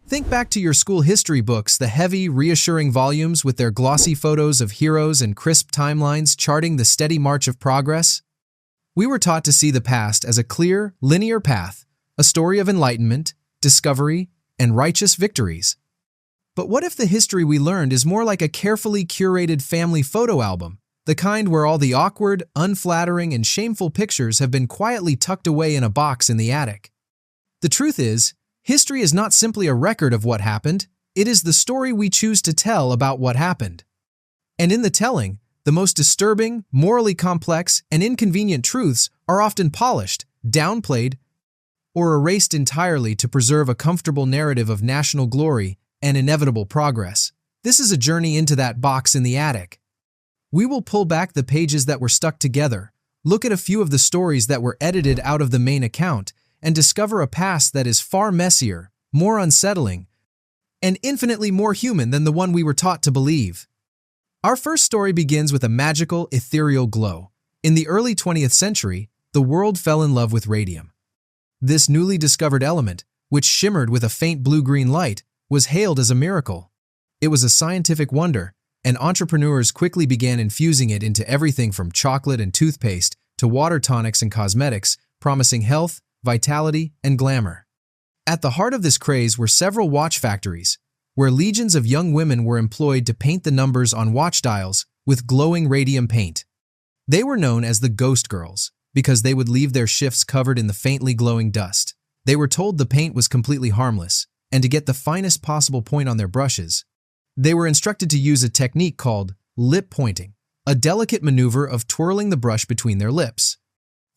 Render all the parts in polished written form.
Think back to your school history books, the heavy, reassuring volumes with their glossy photos of heroes and crisp timelines charting the steady march of progress. We were taught to see the past as a clear, linear path, a story of enlightenment, discovery, and righteous victories. But what if the history we learned is more like a carefully curated family photo album, the kind where all the awkward, unflattering, and shameful pictures have been quietly tucked away in a box in the attic? The truth is, history is not simply a record of what happened, it is the story we choose to tell about what happened. And in the telling, the most disturbing, morally complex, and inconvenient truths are often polished, downplayed, or erased entirely to preserve a comfortable narrative of national glory and inevitable progress. This is a journey into that box in the attic. We will pull back the pages that were stuck together, look at a few of the stories that were edited out of the main account, and discover a past that is far messier, more unsettling, and infinitely more human than the one we were taught to believe. Our first story begins with a magical, ethereal glow. In the early 20th century, the world fell in love with radium. This newly discovered element, which shimmered with a faint blue-green light, was hailed as a miracle. It was a scientific wonder, and entrepreneurs quickly began infusing it into everything from chocolate and toothpaste to water tonics and cosmetics, promising health, vitality, and glamour. At the heart of this craze were several watch factories, where legions of young women were employed to paint the numbers on watch dials with glowing radium paint. They were known as the Ghost Girls because they would leave their shifts covered in the faintly glowing dust. They were told the paint was completely harmless, and to get the finest possible point on their brushes, they were instructed to use a technique called lip pointing, a delicate maneuver of twirling the brush between their lips.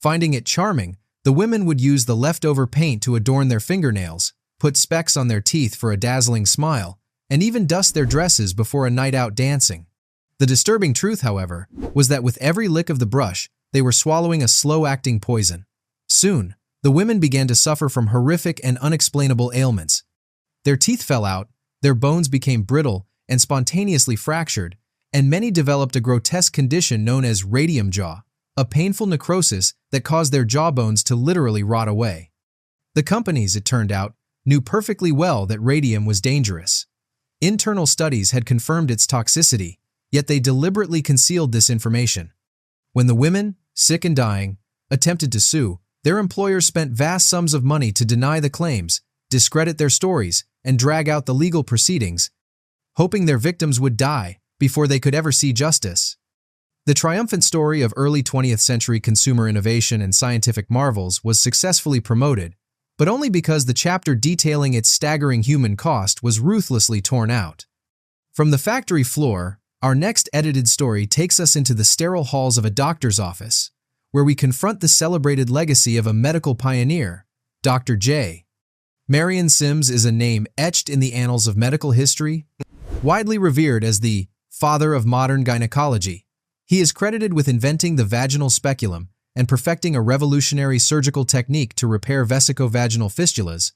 Finding it charming, the women would use the leftover paint to adorn their fingernails, put specks on their teeth for a dazzling smile, and even dust their dresses before a night out dancing. The disturbing truth, however, was that with every lick of the brush, they were swallowing a slow-acting poison. Soon, the women began to suffer from horrific and unexplainable ailments. Their teeth fell out, their bones became brittle and spontaneously fractured, and many developed a grotesque condition known as radium jaw, a painful necrosis that caused their jawbones to literally rot away. The companies, it turned out, knew perfectly well that radium was dangerous. Internal studies had confirmed its toxicity, yet they deliberately concealed this information. When the women, sick and dying, attempted to sue, their employers spent vast sums of money to deny the claims, discredit their stories, and drag out the legal proceedings, hoping their victims would die before they could ever see justice. The triumphant story of early 20th century consumer innovation and scientific marvels was successfully promoted, but only because the chapter detailing its staggering human cost was ruthlessly torn out. From the factory floor, our next edited story takes us into the sterile halls of a doctor's office, where we confront the celebrated legacy of a medical pioneer, Dr. J. Marion Sims is a name etched in the annals of medical history, widely revered as the father of modern gynecology. He is credited with inventing the vaginal speculum and perfecting a revolutionary surgical technique to repair vesico-vaginal fistulas,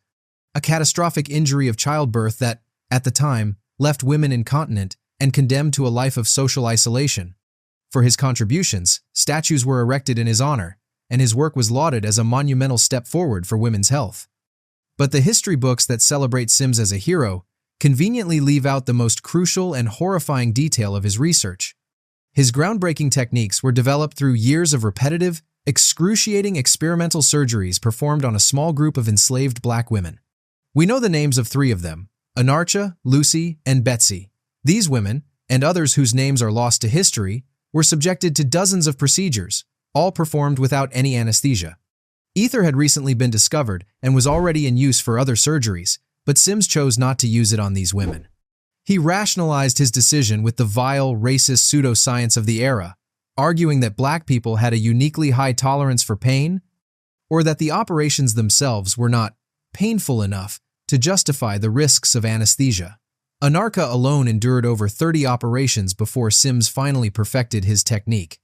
a catastrophic injury of childbirth that, at the time, left women incontinent and condemned to a life of social isolation. For his contributions, statues were erected in his honor, and his work was lauded as a monumental step forward for women's health. But the history books that celebrate Sims as a hero conveniently leave out the most crucial and horrifying detail of his research. His groundbreaking techniques were developed through years of repetitive, excruciating experimental surgeries performed on a small group of enslaved black women. We know the names of three of them: Anarcha, Lucy, and Betsy. These women, and others whose names are lost to history, were subjected to dozens of procedures, all performed without any anesthesia. Ether had recently been discovered and was already in use for other surgeries, but Sims chose not to use it on these women. He rationalized his decision with the vile, racist pseudoscience of the era, arguing that black people had a uniquely high tolerance for pain, or that the operations themselves were not painful enough to justify the risks of anesthesia. Anarcha alone endured over 30 operations before Sims finally perfected his technique.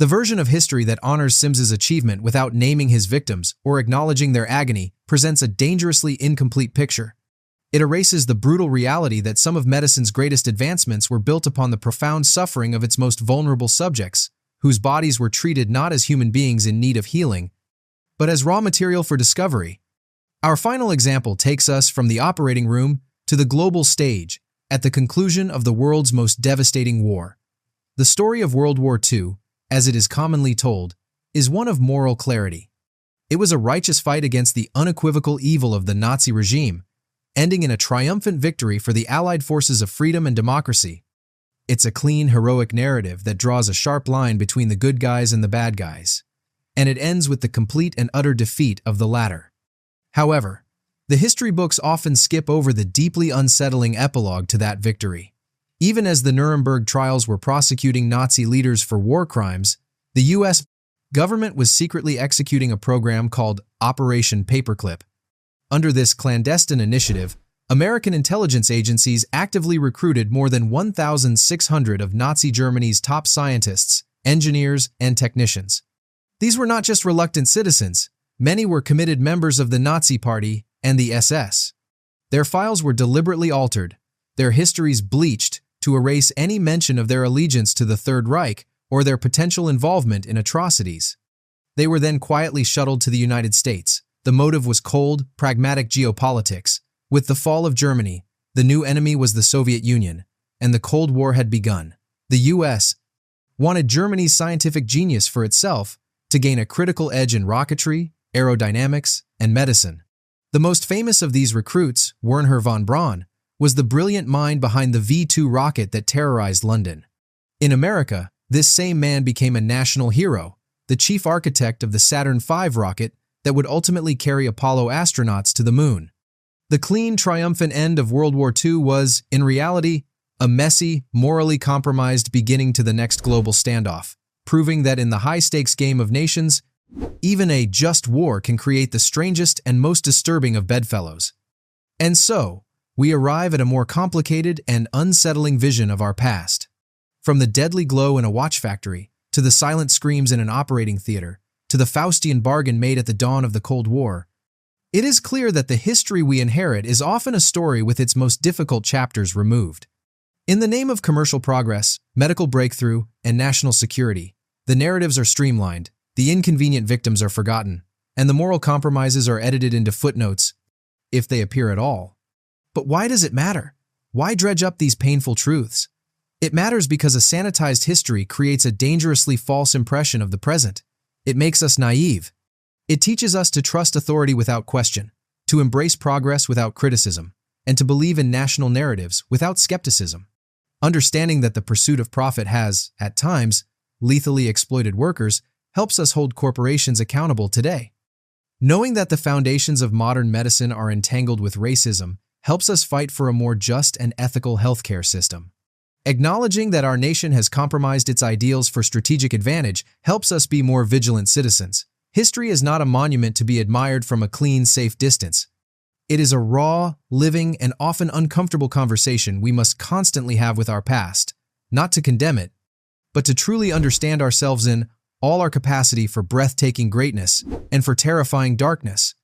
The version of history that honors Sims's achievement without naming his victims or acknowledging their agony presents a dangerously incomplete picture. It erases the brutal reality that some of medicine's greatest advancements were built upon the profound suffering of its most vulnerable subjects, whose bodies were treated not as human beings in need of healing, but as raw material for discovery. Our final example takes us from the operating room to the global stage at the conclusion of the world's most devastating war. The story of World War II, as it is commonly told, is one of moral clarity. It was a righteous fight against the unequivocal evil of the Nazi regime, ending in a triumphant victory for the Allied forces of freedom and democracy. It's a clean, heroic narrative that draws a sharp line between the good guys and the bad guys, and it ends with the complete and utter defeat of the latter. However, the history books often skip over the deeply unsettling epilogue to that victory. Even as the Nuremberg trials were prosecuting Nazi leaders for war crimes, the U.S. government was secretly executing a program called Operation Paperclip. Under this clandestine initiative, American intelligence agencies actively recruited more than 1,600 of Nazi Germany's top scientists, engineers, and technicians. These were not just reluctant citizens. Many were committed members of the Nazi Party and the SS. Their files were deliberately altered, their histories bleached to erase any mention of their allegiance to the Third Reich or their potential involvement in atrocities. They were then quietly shuttled to the United States. The motive was cold, pragmatic geopolitics. With the fall of Germany, the new enemy was the Soviet Union, and the Cold War had begun. The U.S. wanted Germany's scientific genius for itself to gain a critical edge in rocketry, aerodynamics, and medicine. The most famous of these recruits, Wernher von Braun, was the brilliant mind behind the V-2 rocket that terrorized London. In America, this same man became a national hero, the chief architect of the Saturn V rocket that would ultimately carry Apollo astronauts to the moon. The clean, triumphant end of World War II was, in reality, a messy, morally compromised beginning to the next global standoff, proving that in the high-stakes game of nations, even a just war can create the strangest and most disturbing of bedfellows. And so, we arrive at a more complicated and unsettling vision of our past. From the deadly glow in a watch factory, to the silent screams in an operating theater, to the Faustian bargain made at the dawn of the Cold War, it is clear that the history we inherit is often a story with its most difficult chapters removed. In the name of commercial progress, medical breakthrough, and national security, the narratives are streamlined, the inconvenient victims are forgotten, and the moral compromises are edited into footnotes, if they appear at all. But why does it matter? Why dredge up these painful truths? It matters because a sanitized history creates a dangerously false impression of the present. It makes us naive. It teaches us to trust authority without question, to embrace progress without criticism, and to believe in national narratives without skepticism. Understanding that the pursuit of profit has, at times, lethally exploited workers helps us hold corporations accountable today. Knowing that the foundations of modern medicine are entangled with racism helps us fight for a more just and ethical healthcare system. Acknowledging that our nation has compromised its ideals for strategic advantage helps us be more vigilant citizens. History is not a monument to be admired from a clean, safe distance. It is a raw, living, and often uncomfortable conversation we must constantly have with our past, not to condemn it, but to truly understand ourselves in all our capacity for breathtaking greatness and for terrifying darkness.